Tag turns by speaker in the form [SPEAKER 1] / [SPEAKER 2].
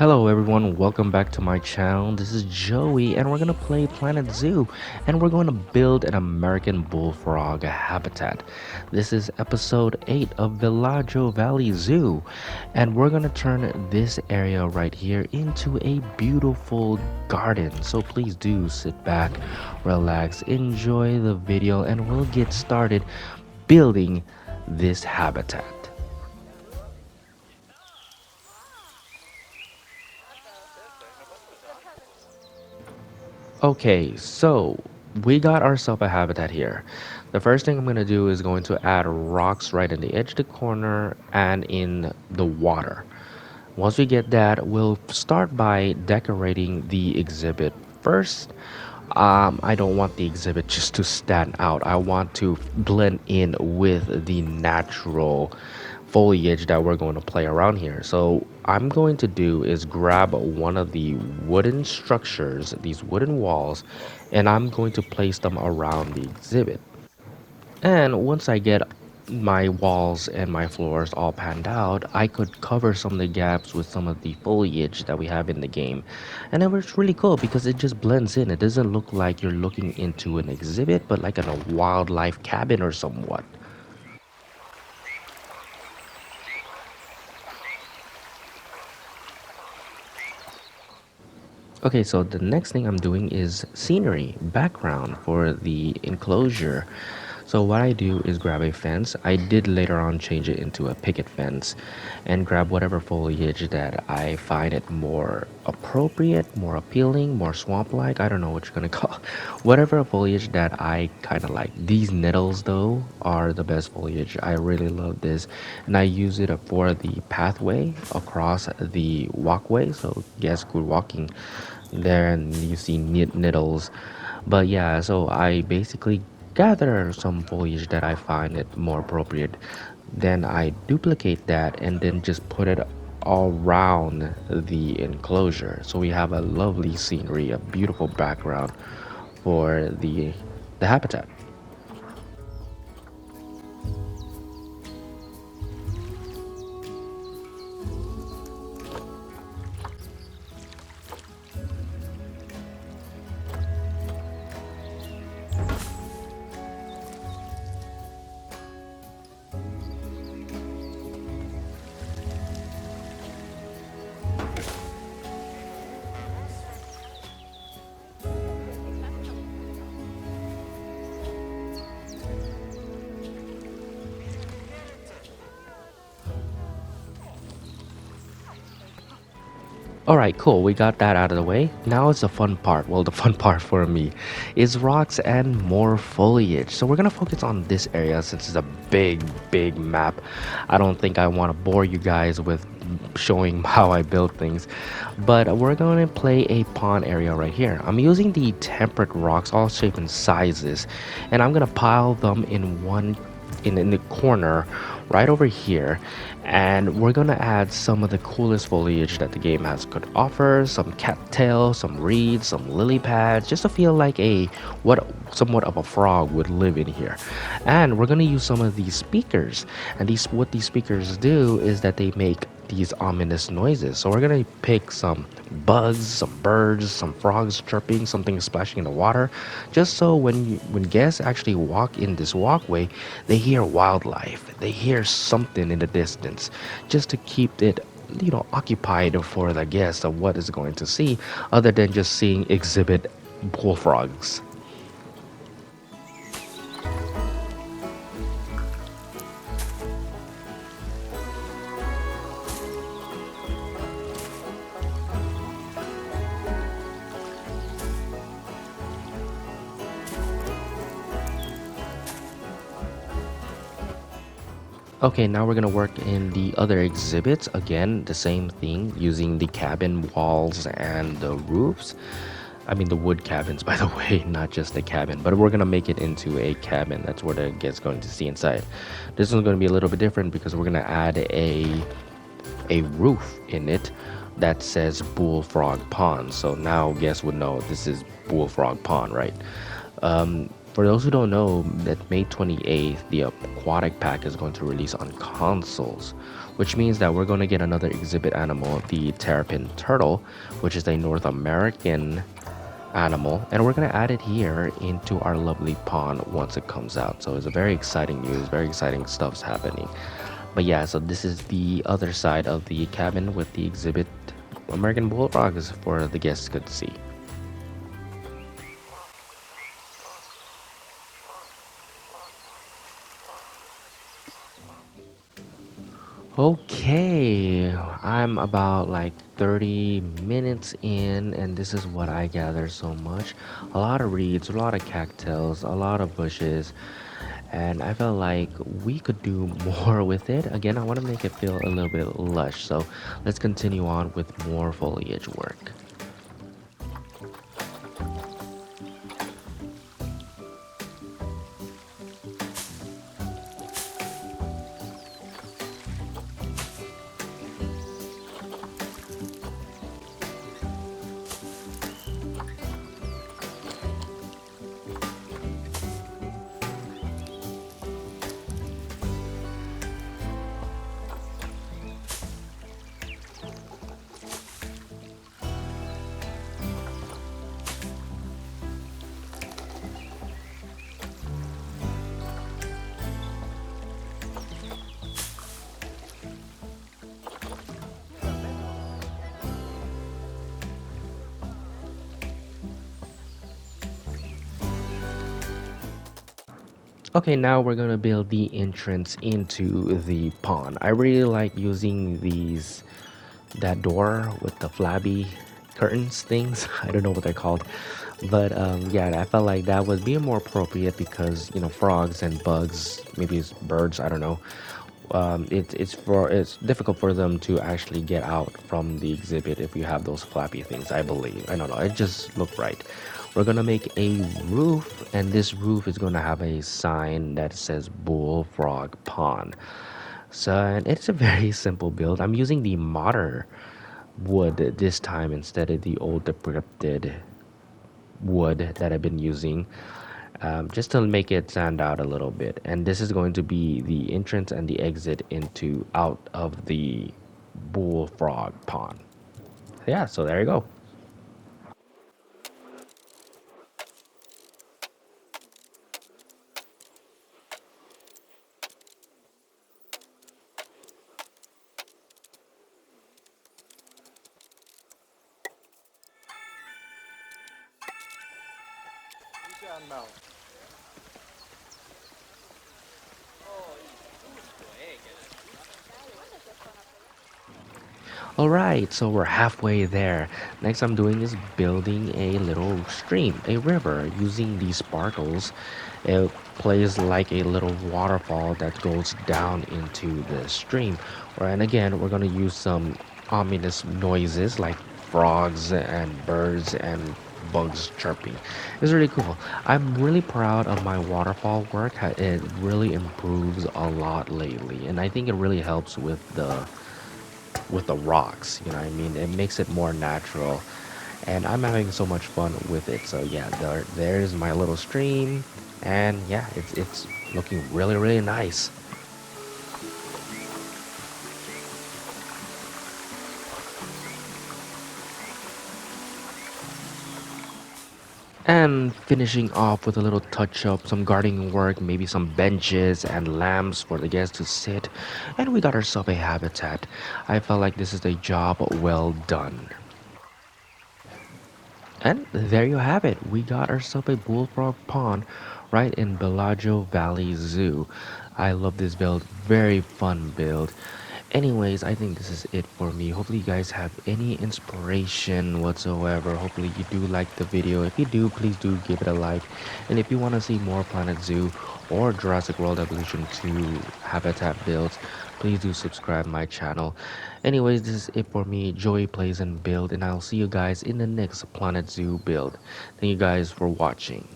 [SPEAKER 1] Hello everyone, welcome back to my channel. This is Joey and we're gonna play Planetzoo and we're going to build an American Bullfrog habitat. This is episode 8 of Bellagio Valley Zoo and we're gonna turn this area right here into a beautiful garden. So please do sit back, relax, enjoy the video and we'll get started building this habitat. Okay, so we got ourselves a habitat here. The first thing I'm going to do is going to add rocks right in the edge of the corner and in the water. Once we get that, we'll start by decorating the exhibit. First, I don't want the exhibit just to stand out. I want to blend in with the natural foliage that we're going to play around here. So I'm going to do is grab one of the wooden structures, these wooden walls, and I'm going to place them around the exhibit. And once I get my walls and my floors all panned out, I could cover some of the gaps with some of the foliage that we have in the game. And it was really cool because it just blends in. It doesn't look like you're looking into an exhibit, but like in a wildlife cabin or somewhat. Okay, so the next thing I'm doing is scenery, background for the enclosure. So what I do is grab a fence. I did later on change it into a picket fence and grab whatever foliage that I find it more appropriate, more appealing, more swamp-like. I don't know what you're gonna call whatever foliage that I kind of like. These nettles though are the best foliage. I really love this and I use it for the pathway across the walkway so guests could walking there and you see nettles. But yeah, so I basically gather some foliage that I find it more appropriate, then I duplicate that and then just put it all around the enclosure so we have a lovely scenery, a beautiful background for the habitat. Alright, cool. We got that out of the way. Now it's the fun part. Well, the fun part for me is rocks and more foliage. So we're going to focus on this area since it's a big map. I don't think I want to bore you guys with showing how I build things. But we're going to play a pond area right here. I'm using the tempered rocks, all shapes and sizes. And I'm going to pile them in one in the corner right over here, and we're gonna add some of the coolest foliage that the game has could offer, some cattail, some reeds, some lily pads, just to feel like a somewhat of a frog would live in here. And we're gonna use some of these speakers, and what these speakers do is that they make these ominous noises. So we're gonna pick some bugs, some birds, some frogs chirping, something splashing in the water, just so when guests actually walk in this walkway, they hear wildlife, they hear something in the distance, just to keep it occupied for the guests of what is going to see, other than just seeing exhibit bullfrogs. Okay, now we're gonna work in the other exhibits. Again, the same thing, using the cabin walls and the roofs. I mean the wood cabins, by the way, not just the cabin. But we're gonna make it into a cabin. That's what the guest's going to see inside. This one's gonna be a little bit different because we're gonna add a roof in it that says Bullfrog Pond. So now guests would know this is Bullfrog Pond, right? For those who don't know, that May 28th, the aquatic pack is going to release on consoles, which means that we're going to get another exhibit animal, the terrapin turtle, which is a North American animal, and we're going to add it here into our lovely pond once it comes out. So it's a very exciting news, very exciting stuff's happening. But yeah, so this is the other side of the cabin with the exhibit American Bullfrogs for the guests could see. Okay, I'm about like 30 minutes in, and this is what I gather so much. A lot of reeds, a lot of cattails, a lot of bushes, and I felt like we could do more with it. Again, I want to make it feel a little bit lush, so let's continue on with more foliage work. Okay, now we're gonna build the entrance into the pond. I really like using these that door with the flabby curtains things. I don't know what they're called, but yeah, I felt like that was being more appropriate because frogs and bugs, maybe it's birds. I don't know. It's difficult for them to actually get out from the exhibit if you have those flappy things. I believe. I don't know. It just looked right. We're gonna make a roof, and this roof is gonna have a sign that says Bullfrog Pond. So and it's a very simple build. I'm using the modern wood this time instead of the old decrepit wood that I've been using, just to make it stand out a little bit. And this is going to be the entrance and the exit into out of the Bullfrog Pond. Yeah, so there you go. Alright, so we're halfway there. Next I'm doing is building a little stream, a river, using these sparkles. It plays like a little waterfall that goes down into the stream. And again, we're gonna use some ominous noises like frogs and birds and bugs chirping. It's really cool. I'm really proud of my waterfall work. It really improves a lot lately, and I think it really helps with the rocks, you know what I mean? It makes it more natural, and I'm having so much fun with it. So yeah, there's my little stream, and yeah, it's looking really really nice. And finishing off with a little touch up, some gardening work, maybe some benches and lamps for the guests to sit, and we got ourselves a habitat. I felt like this is a job well done. And there you have it. We got ourselves a bullfrog pond right in Bellagio Valley Zoo. I love this build. Very fun build. Anyways, I think this is it for me. Hopefully you guys have any inspiration whatsoever. Hopefully you do like the video. If you do, please do give it a like. And if you want to see more Planetzoo or Jurassic World Evolution 2 habitat builds, please do subscribe my channel. Anyways, this is it for me. Joey plays and build, and I'll see you guys in the next Planetzoo build. Thank you guys for watching.